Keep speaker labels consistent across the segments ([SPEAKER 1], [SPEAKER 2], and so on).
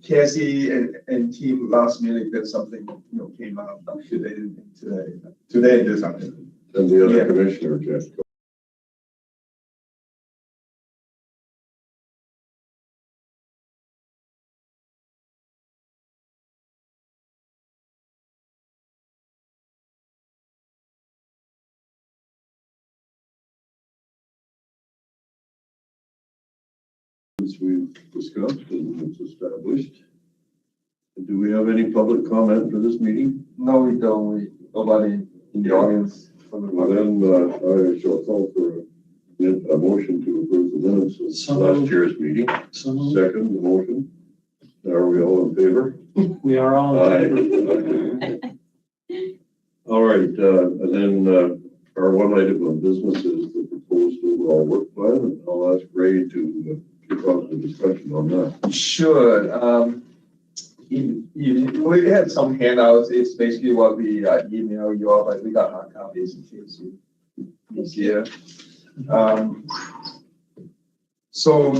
[SPEAKER 1] Cassie and team last minute did something, came out today this afternoon.
[SPEAKER 2] And the other commissioner, Jeff. As we've discussed and it's established. Do we have any public comment for this meeting?
[SPEAKER 1] No, we don't. Nobody in the audience.
[SPEAKER 2] Well, then I shall call for a motion to approve the minutes of last year's meeting. Second the motion. Are we all in favor?
[SPEAKER 3] We are all in favor.
[SPEAKER 2] All right, and then our one item of business is the proposed overall work plan, and I'll ask Ray to kick off the discussion on that.
[SPEAKER 1] Sure. We had some handouts. It's basically what we email you all, but we got hard copies in case you see it. So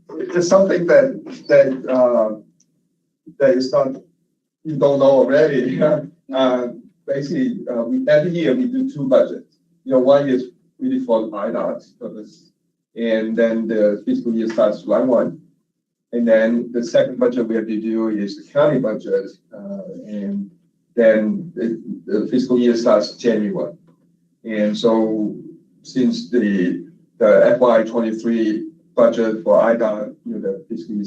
[SPEAKER 1] it's something that is not, you don't know already. Basically, every year we do two budgets. One is really for IDOT purpose, and then the fiscal year starts July 1. And then the second budget we have to do is the county budget, and then the fiscal year starts January 1. And so since the FY23 budget for IDOT, the fiscal year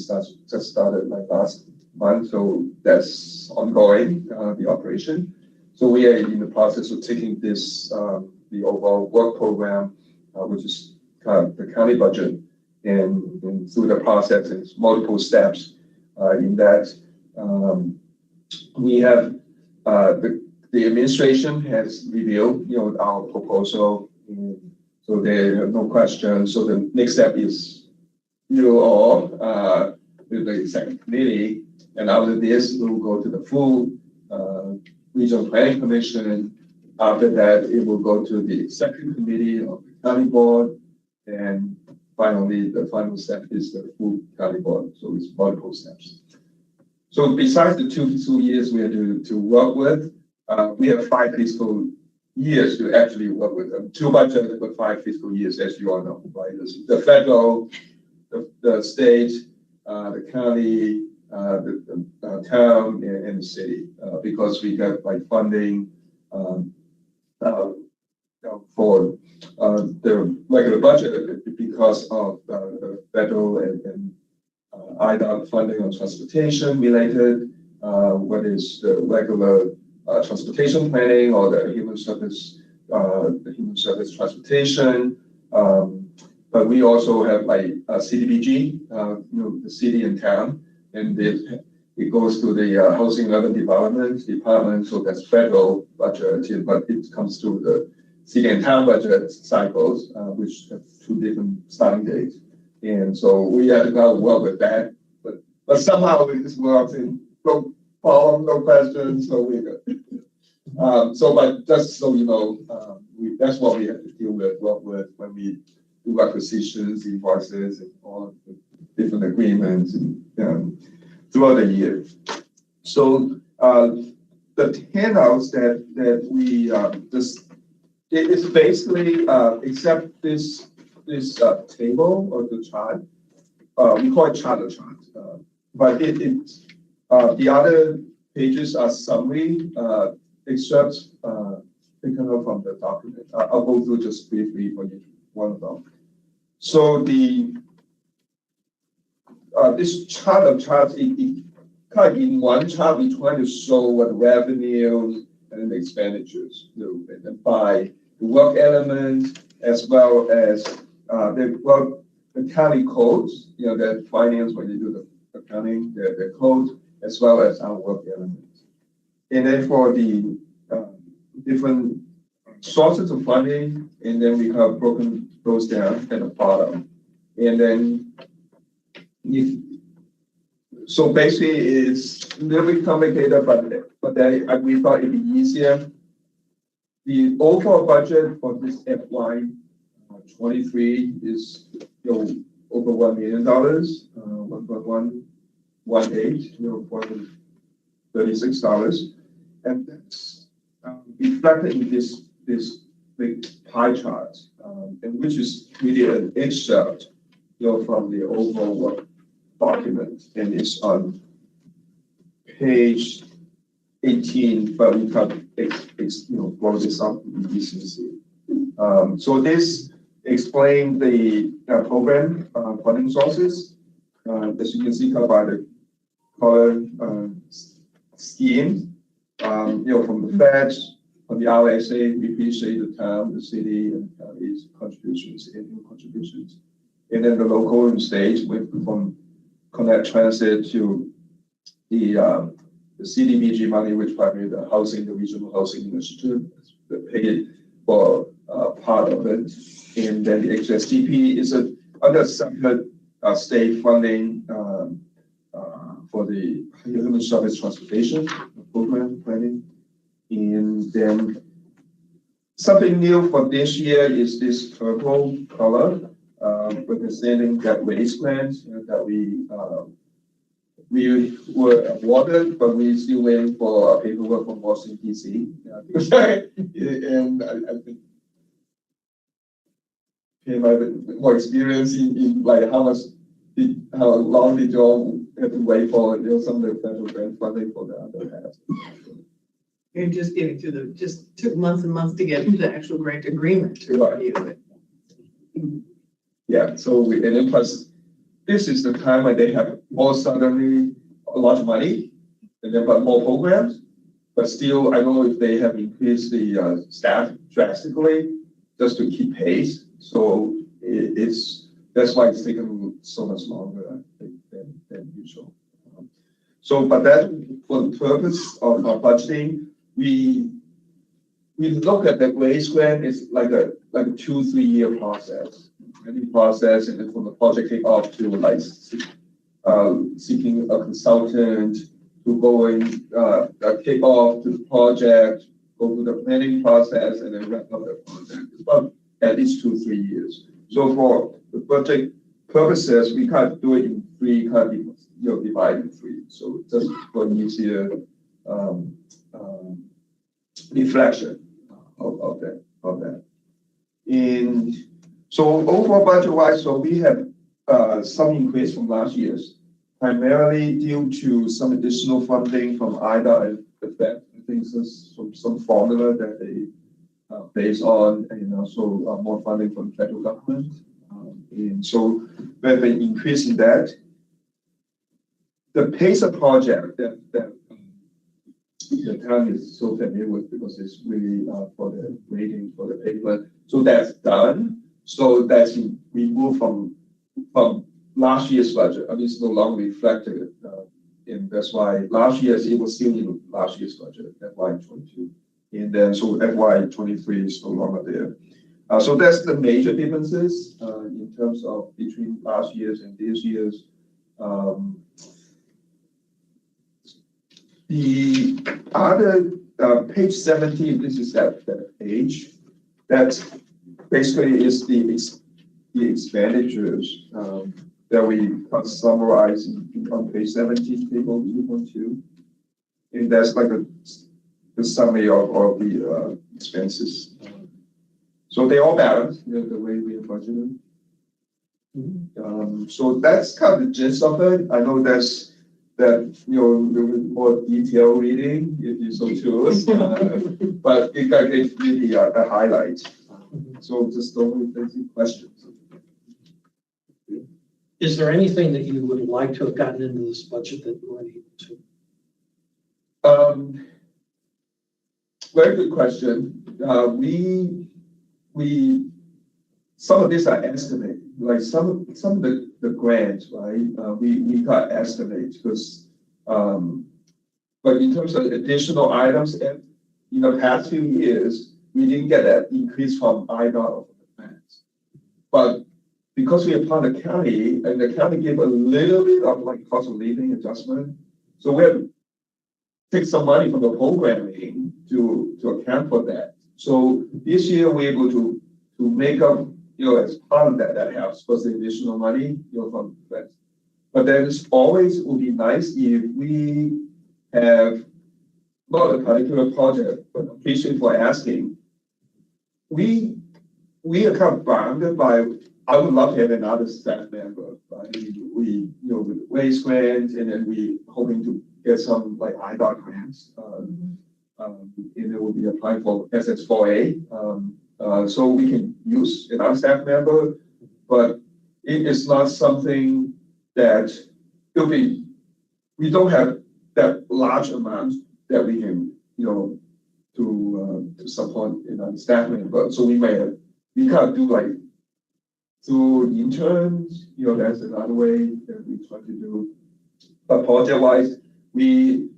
[SPEAKER 1] just started like last month, so that's ongoing, the operation. So we are in the process of taking this, the overall work program, which is kind of the county budget, and through the process, it's multiple steps in that. We have the administration has reviewed, our proposal, and so there are no questions. So the next step is you all with the executive committee, and after this, we will go to the full regional planning commission. After that, it will go to the executive committee of the county board, and finally, the final step is the full county board. So it's multiple steps. So besides the 2 fiscal years we have to work with, we have 5 fiscal years to actually work with them. 2 budgets with 5 fiscal years, as you all know, right? The federal, the state, the county, the town, and the city, because we got like funding for the regular budget because of the federal and IDOT funding on transportation related, what is the regular transportation planning or the human service transportation. But we also have like CDBG, the city and town, and it goes to the Housing and Urban Development Department, so that's federal budget, but it comes through the city and town budget cycles, which have 2 different starting dates. And so we have to go work with that, but somehow it just works and no problem, no questions, so we're good. But just so you know, that's what we have to deal with, work with when we do acquisitions, invoices, and all the different agreements and throughout the year. So the handouts that we it's basically except this table or the chart, we call it chart, but the other pages are summary excerpts taken out from the document. I'll go through just briefly for each one of them. So this chart of charts, it kind of in one chart we try to show what revenue and expenditures, and by the work element as well as the county codes, that finance when you do the accounting, the code, as well as our work elements. And then for the different sources of funding, and then we have broken those down at the bottom. And then so basically it's a little bit complicated, but then we thought it'd be easier. The overall budget for this FY23 is over $1 million, 1.118, $436. And that's reflected in this big pie chart, and which is really an excerpt, from the overall work document, and it's on page 18, but we can blow this up in decency. So this explains the program funding sources. As you can see, by the color scheme, from the feds, from the RSA, we appreciate the town, the city, and counties contributions, annual contributions, and then the local and state, from Connect Transit to the CDBG money, which primarily the housing, the regional housing initiative, paid for part of it, and then the HSTP is another separate state funding for the human service transportation program planning. And then something new for this year is this purple color, representing that race grant that we were awarded, but we're still waiting for paperwork from Washington, D.C. And I think he might have more experience in like how long did you all have to wait for some of the federal grant funding for the other half.
[SPEAKER 4] You're just getting to just took months and months to get to the actual grant agreement to review it.
[SPEAKER 1] Yeah, so and then plus, this is the time when they have more suddenly a lot of money, and then but more programs, but still, I don't know if they have increased the staff drastically just to keep pace. So that's why it's taken so much longer, I think, than usual. So, but that for the purpose of our budgeting, we look at the race grant is like a 2-3 year process. Any process, and then from the project kickoff to like seeking a consultant, to going kick off to the project, go through the planning process, and then wrap up the project. It's about at least 2-3 years. So for the project purposes, we can't do it in 3, divide in 3. So just for easier reflection of that. And so overall budget-wise, so we have some increase from last year's, primarily due to some additional funding from IDA and the Fed. I think there's some formula that they based on, and also more funding from the federal government. And so we have an increase in that. The PACER project that the town is so familiar with because it's really for the rating for the paper. So that's done. So that's removed from last year's budget. I mean, it's no longer reflected, and that's why last year's it was still in last year's budget, FY22, and then so FY23 is no longer there. So that's the major differences in terms of between last year's and this year's. The other page 17, this is that page. That basically is the expenditures that we summarize on page 17, table 2.2. And that's like the summary of the expenses. So they all balance, the way we are budgeting. So that's kind of the gist of it. I know that a little bit more detailed reading if you so choose, but it's really the highlight. So just don't really take any questions.
[SPEAKER 5] Is there anything that you would like to have gotten into this budget that you weren't able to?
[SPEAKER 1] Very good question. We some of these are estimated, like some of the grants, right? We got estimates because, but in terms of additional items, in the past few years, we didn't get that increase from IDA of the grants. But because we are part of the county, and the county gave a little bit of like cost of living adjustment, so we have to take some money from the programming to account for that. So this year we're able to make up as part of that, that helps was the additional money, from that. But then it's always would be nice if we have not a particular project, but appreciate for asking. We are kind of bounded by, I would love to have another staff member, right? We with waste grants, and then we hoping to get some like IDOT grants. And it will be applying for SS4A. So we can use another staff member, but it is not something that it'll be, we don't have that large amount that we can, to support staff member. So we can't do like through interns, that's another way that we try to do. But project wise, we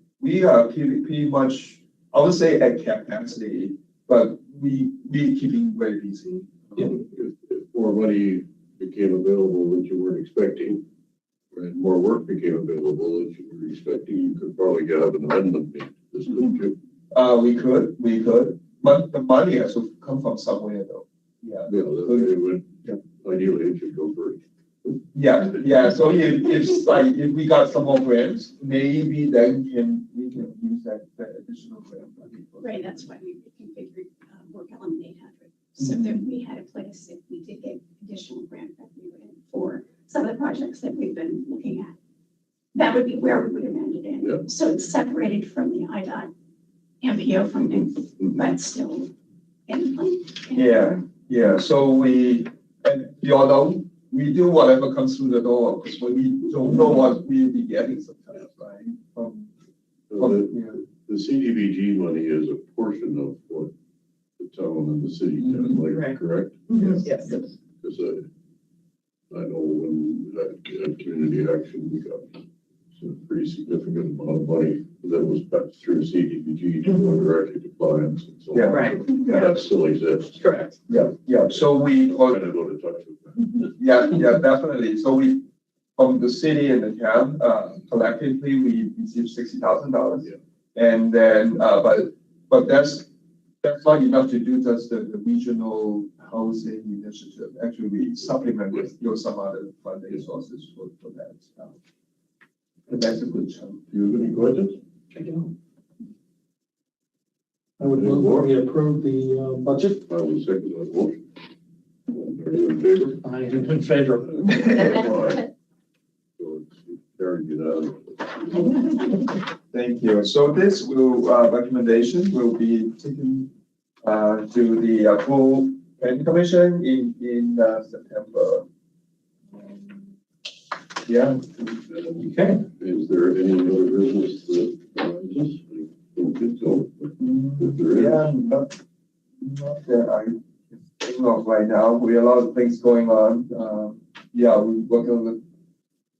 [SPEAKER 1] are pretty much, I would say at capacity, but we keeping very busy.
[SPEAKER 2] If more money became available that you weren't expecting, and more work became available that you were expecting, you could probably get up an amendment made. This couldn't you?
[SPEAKER 1] We could, but the money has to come from somewhere though. Yeah.
[SPEAKER 2] Ideally, it should go first.
[SPEAKER 1] Yeah. So if we got some more grants, maybe then we can use that additional grant.
[SPEAKER 6] Right, that's why we reconfigured work element 800. So that we had a place if we did get additional grant revenue in for some of the projects that we've been looking at. That would be where we would amend it in.
[SPEAKER 2] Yeah.
[SPEAKER 6] So it's separated from the IDOT MPO funding, but still in plan.
[SPEAKER 1] Yeah. So and you all know, we do whatever comes through the door, because when we don't know what we'll be getting sometimes, right?
[SPEAKER 2] The CDBG money is a portion of what the town and the city can,
[SPEAKER 4] Right.
[SPEAKER 2] correct?
[SPEAKER 4] Yes.
[SPEAKER 2] Because I know when at community action, we got a pretty significant amount of money that was passed through CDBG to go directly to clients and so on.
[SPEAKER 1] Yeah.
[SPEAKER 4] Right.
[SPEAKER 2] That still exists.
[SPEAKER 4] Correct.
[SPEAKER 1] Yeah. So we
[SPEAKER 2] Kind of go to touch with that.
[SPEAKER 1] Yeah, definitely. So we, from the city and the town, collectively, we received $60,000.
[SPEAKER 2] Yeah.
[SPEAKER 1] And then, but that's not enough to do just the regional housing initiative. Actually, we supplement with some other funding sources for that. And that's a good chunk.
[SPEAKER 2] Do you have any questions?
[SPEAKER 5] I would move that we approve the budget.
[SPEAKER 2] I will second that motion. Are you in favor?
[SPEAKER 5] I am in favor.
[SPEAKER 2] So it's carried unanimously.
[SPEAKER 1] Thank you. So this recommendation will be taken to the full planning commission in September. Yeah.
[SPEAKER 5] Okay.
[SPEAKER 2] Is there any other business that arises? I don't think so. If there is,
[SPEAKER 1] Yeah, not that I can think of right now. We have a lot of things going on. We're working with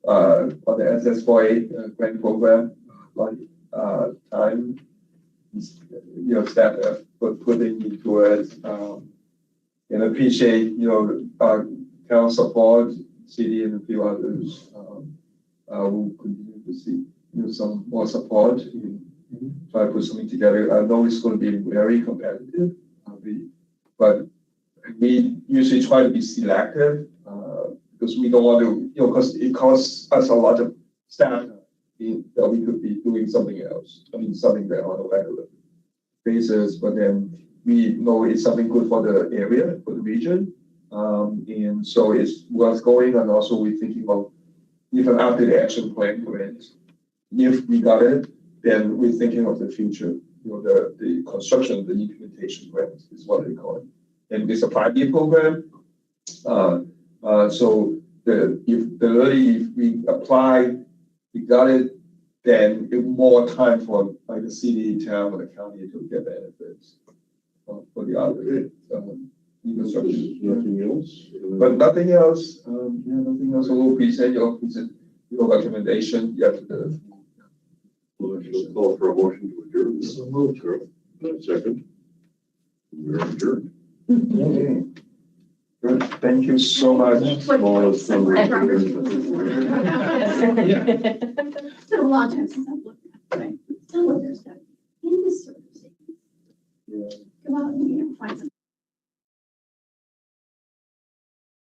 [SPEAKER 1] on the SS4A grant program, like time, staff putting into it, and appreciate town support, city and a few others. We'll continue to see some more support in try to put something together. I know it's going to be very competitive, but we usually try to be selective because we don't want to, because it costs us a lot of staff that we could be doing something else. I mean, something that on a regular basis, but then we know it's something good for the area, for the region. And so it's worth going. And also we're thinking of even after the action plan grant, if we got it, then we're thinking of the future, the construction, the implementation grant is what they call it. And it's a 5-year program. So if we apply, we got it, then it more time for like the city, town, or the county to get benefits for the other infrastructure.
[SPEAKER 2] nothing else?
[SPEAKER 1] But nothing else. Nothing else. So we'll present your recommendation.
[SPEAKER 2] Well, I shall call for a motion to adjourn.
[SPEAKER 5] So moved.
[SPEAKER 2] Second. We're adjourned.
[SPEAKER 1] Okay. Good. Thank you so much.
[SPEAKER 2] Smallest number of
[SPEAKER 6] Robert.
[SPEAKER 2] years.
[SPEAKER 6] It's been a long time since I've looked at it, right? Still, there's that in this sort of thing.
[SPEAKER 1] Yeah.
[SPEAKER 6] Go out and find some.